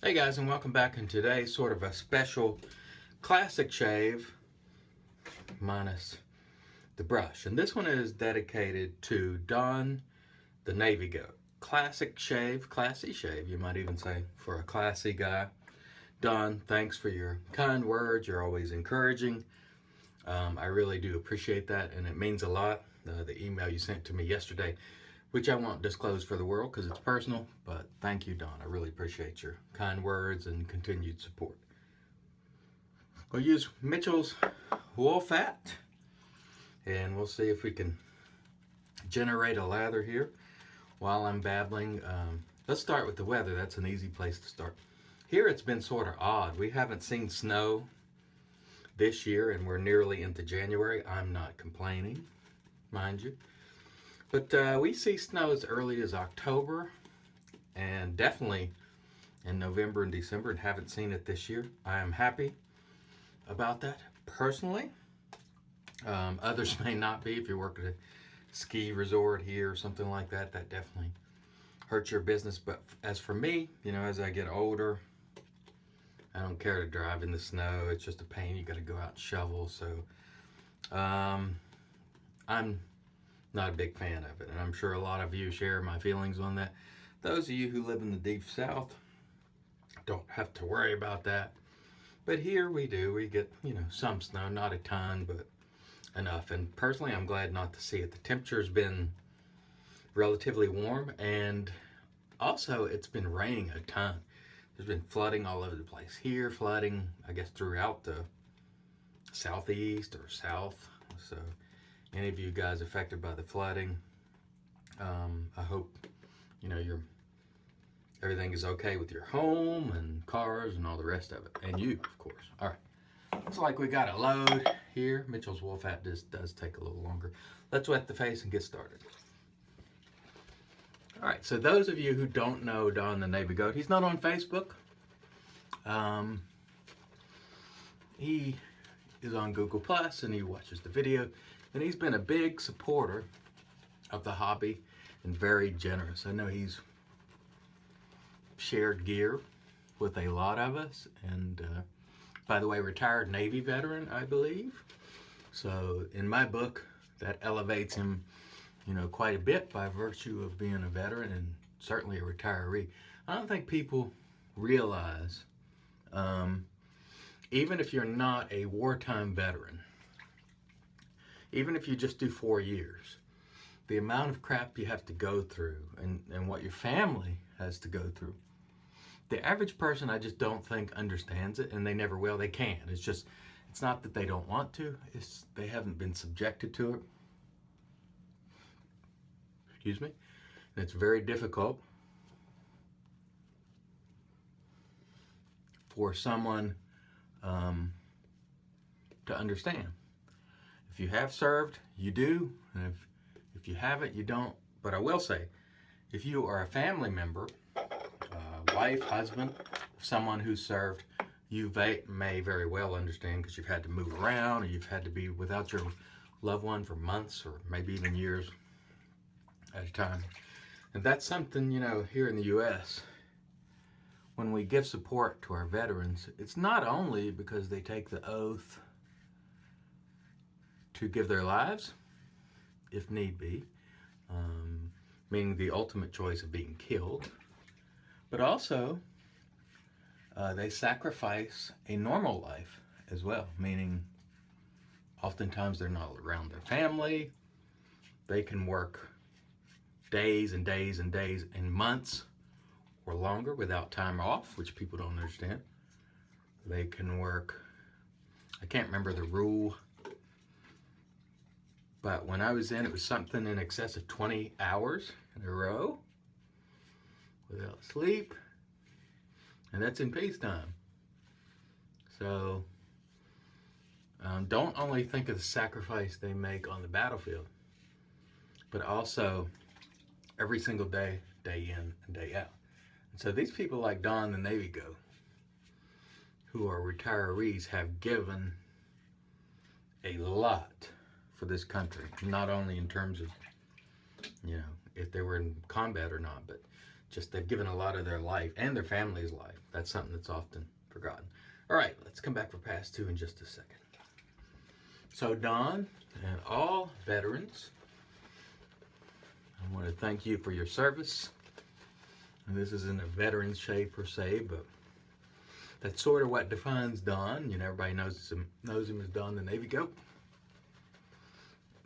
Hey guys, and welcome back. In today's sort of a special classic shave minus the brush. And this one is dedicated to Don the NavyGoat. Classic shave, classy shave, you might even say, for a classy guy. Don, thanks for your kind words. You're always encouraging. I really do appreciate that, and it means a lot. The email you sent to me yesterday, which I won't disclose for the world because it's personal, but thank you, Don. I really appreciate your kind words and continued support. We'll use Mitchell's wool fat, and we'll see if we can generate a lather here while I'm babbling. Let's start with the weather. That's an easy place to start. Here it's been sort of odd. We haven't seen snow this year, and we're nearly into January. I'm not complaining, mind you. But we see snow as early as October and definitely in November and December, and haven't seen it this year. I am happy about that personally. Others may not be. If you work at a ski resort here or something like that, that definitely hurts your business. But as for me, as I get older, I don't care to drive in the snow. It's just a pain. You got to go out and shovel. So I'm not a big fan of it, and I'm sure a lot of you share my feelings on that. Those of you who live in the deep south don't have to worry about that, but here we do. We get some snow, not a ton, but enough. And personally, I'm glad not to see it. The temperature's been relatively warm, and also it's been raining a ton. There's been flooding all over the place. Here, flooding, I guess, throughout the southeast or south. So any of you guys affected by the flooding, I hope everything is okay with your home and cars and all the rest of it, and you, of course. All right, looks like we got a load here. Mitchell's wool fat does take a little longer. Let's wet the face and get started. All right, so those of you who don't know Don the NavyGoat, he's not on Facebook. He is on Google Plus, and he watches the video, and he's been a big supporter of the hobby and very generous. I know he's shared gear with a lot of us, and by the way, retired Navy veteran, I believe. So in my book, that elevates him quite a bit by virtue of being a veteran and certainly a retiree. I don't think people realize, even if you're not a wartime veteran, even if you just do 4 years, the amount of crap you have to go through and what your family has to go through. The average person, I just don't think understands it, and they never will. They can't. It's not that they don't want to. It's they haven't been subjected to it. Excuse me. And it's very difficult for someone to understand. If you have served, you do, and if you haven't, you don't. But I will say, if you are a family member, wife, husband, someone who served, you may very well understand, because you've had to move around, or you've had to be without your loved one for months or maybe even years at a time. And that's something, here in the U.S., when we give support to our veterans, it's not only because they take the oath to give their lives, if need be, meaning the ultimate choice of being killed, but also they sacrifice a normal life as well, meaning oftentimes they're not around their family. They can work days and days and days and months or longer without time off, which people don't understand. They can work, I can't remember the rule, but when I was in, it was something in excess of 20 hours in a row without sleep, and that's in peacetime. So don't only think of the sacrifice they make on the battlefield, but also every single day, day in and day out. And so these people like Don the NavyGoat, who are retirees, have given a lot for this country, not only in terms of, if they were in combat or not, but just they've given a lot of their life and their family's life. That's something that's often forgotten. All right, let's come back for pass 2 in just a second. So Don and all veterans, I want to thank you for your service. And this isn't a veteran's shave per se, but that's sort of what defines Don. You know, everybody knows him as Don the Navy Goat.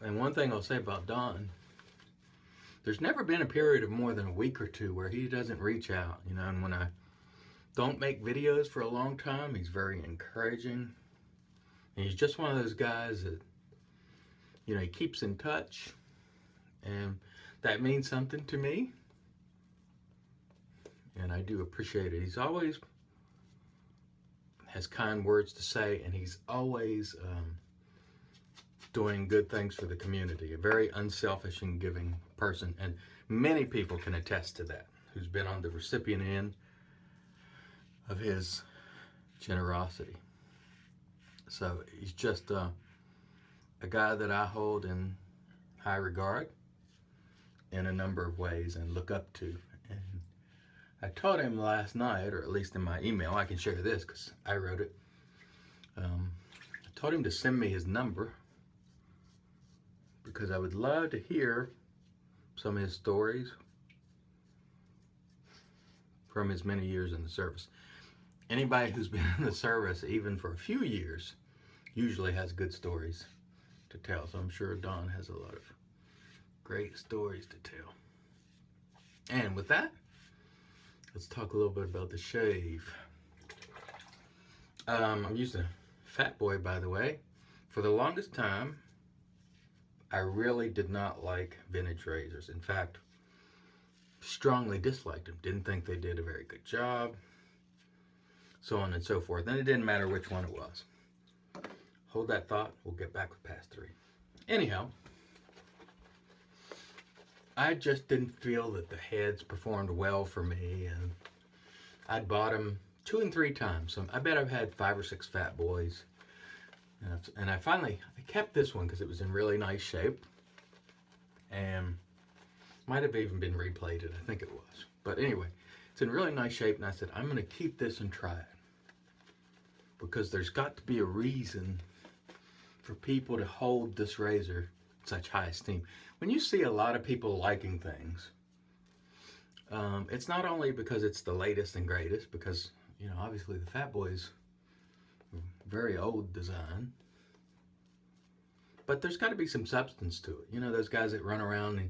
And one thing I'll say about Don, there's never been a period of more than a week or two where he doesn't reach out, you know, and when I don't make videos for a long time, he's very encouraging. And he's just one of those guys that, you know, he keeps in touch, and that means something to me. And I do appreciate it. He's always has kind words to say, and he's always doing good things for the community. A very unselfish and giving person, and many people can attest to that, who's been on the recipient end of his generosity. So he's just a guy that I hold in high regard in a number of ways and look up to. And I told him last night, or at least in my email, I can share this because I wrote it. I told him to send me his number because I would love to hear some of his stories from his many years in the service. Anybody who's been in the service, even for a few years, usually has good stories to tell. So I'm sure Don has a lot of great stories to tell. And with that, let's talk a little bit about the shave. I'm using a Fat Boy, by the way. For the longest time, I really did not like vintage razors. In fact, strongly disliked them. Didn't think they did a very good job. So on and so forth. And it didn't matter which one it was. Hold that thought. We'll get back with pass 3. Anyhow, I just didn't feel that the heads performed well for me, and I'd bought them 2 and 3 times. So I bet I've had 5 or 6 Fat Boys, and I kept this one because it was in really nice shape, and might have even been replated. I think it was, but anyway, it's in really nice shape, and I said I'm going to keep this and try it because there's got to be a reason for people to hold this razor in such high esteem. When you see a lot of people liking things, it's not only because it's the latest and greatest, because, you know, obviously the Fat Boys are very old design, but there's got to be some substance to it. You know, those guys that run around and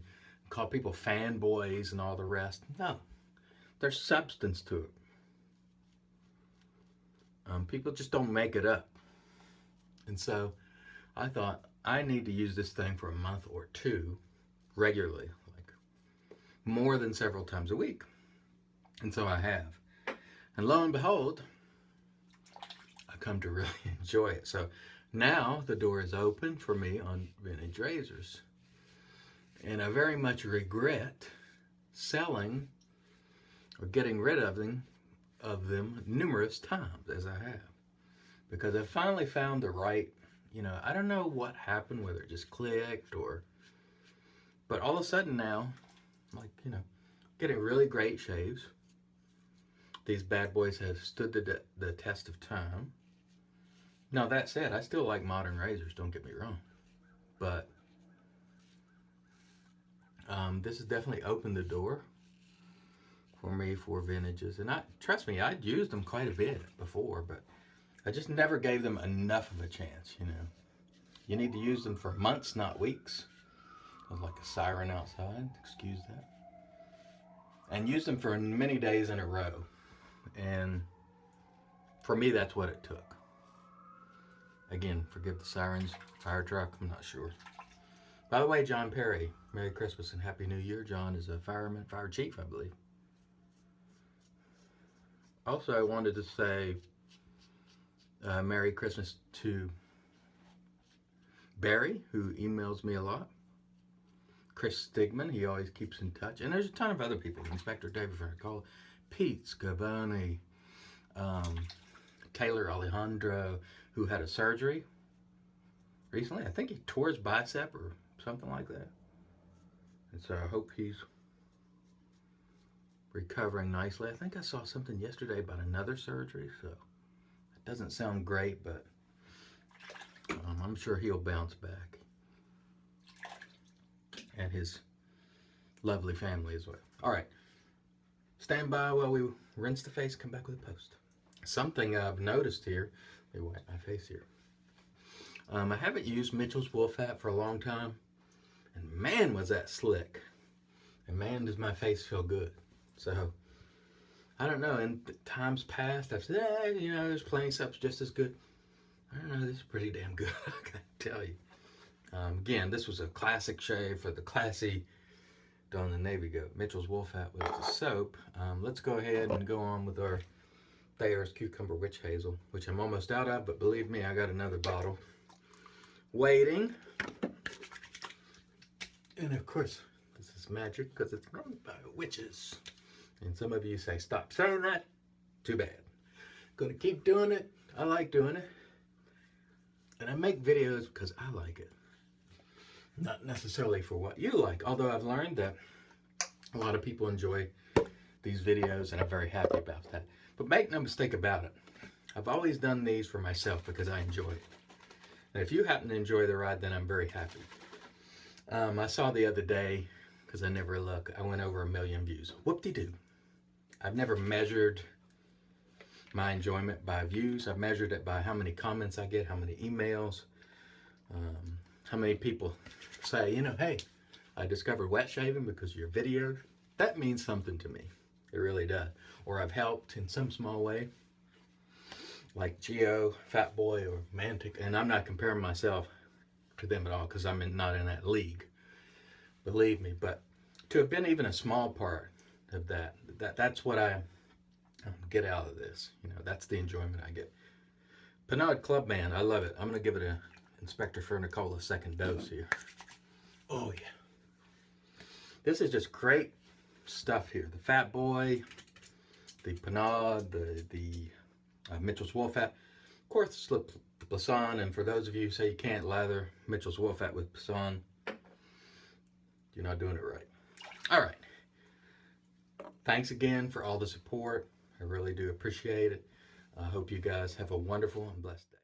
call people fanboys and all the rest. No, there's substance to it. People just don't make it up. And so I thought, I need to use this thing for a month or 2 regularly, like more than several times a week. And so I have. And lo and behold, I come to really enjoy it. So now the door is open for me on vintage razors. And I very much regret selling or getting rid of them numerous times, as I have. Because I finally found the right, you know, I don't know what happened, whether it just clicked but all of a sudden now, like, you know, getting really great shaves. These bad boys have stood the test of time. Now, that said, I still like modern razors, don't get me wrong. But this has definitely opened the door for me for vintages. And trust me, I'd used them quite a bit before, but I just never gave them enough of a chance, you know. You need to use them for months, not weeks. There's like a siren outside, excuse that. And use them for many days in a row. And for me, that's what it took. Again, forgive the sirens, fire truck, I'm not sure. By the way, John Perry, Merry Christmas and Happy New Year. John is a fireman, fire chief, I believe. Also, I wanted to say Merry Christmas to Barry, who emails me a lot. Chris Stigman, he always keeps in touch. And there's a ton of other people. Inspector David Ferracol, Pete Scavone, Taylor Alejandro, who had a surgery recently. I think he tore his bicep or something like that. And so I hope he's recovering nicely. I think I saw something yesterday about another surgery, so it doesn't sound great, but I'm sure he'll bounce back. And his lovely family as well. All right, stand by while we rinse the face, come back with a post. Something I've noticed here, let me wipe my face here. I haven't used Mitchell's Wool Fat for a long time, and man was that slick. And man does my face feel good. So, I don't know, in times past I've said, there's plenty of stuff just as good. I don't know, this is pretty damn good, I gotta tell you. Again, this was a classic shave for the classy Dawn the NavyGoat. Mitchell's Wool Fat was the soap. Let's go ahead and go on with our Thayer's Cucumber Witch Hazel, which I'm almost out of, but believe me, I got another bottle waiting. And of course, this is magic because it's made by witches. And some of you say, stop saying that. Too bad. Gonna keep doing it. I like doing it. And I make videos because I like it. Not necessarily for what you like, although I've learned that a lot of people enjoy these videos and I'm very happy about that. But make no mistake about it, I've always done these for myself because I enjoy it. And if you happen to enjoy the ride, then I'm very happy. I saw the other day, because I never look, I went over 1 million views. Whoop-de-doo. I've never measured my enjoyment by views. I've measured it by how many comments I get, how many emails, how many people say, hey, I discovered wet shaving because of your videos. That means something to me. It really does. Or I've helped in some small way, like Geo, Fat Boy, or Mantic. And I'm not comparing myself to them at all because I'm not in that league. Believe me. But to have been even a small part of that's what I get out of this. That's the enjoyment I get. Pinard Clubman, I love it. I'm going to give it a Inspector Furnicola second dose here. Oh yeah. This is just great stuff here. The Fat Boy, the Pinard, the Mitchell's Wool Fat. Of course, the Plisson, and for those of you who say you can't lather Mitchell's Wool Fat with Plisson, you're not doing it right. All right. Thanks again for all the support. I really do appreciate it. I hope you guys have a wonderful and blessed day.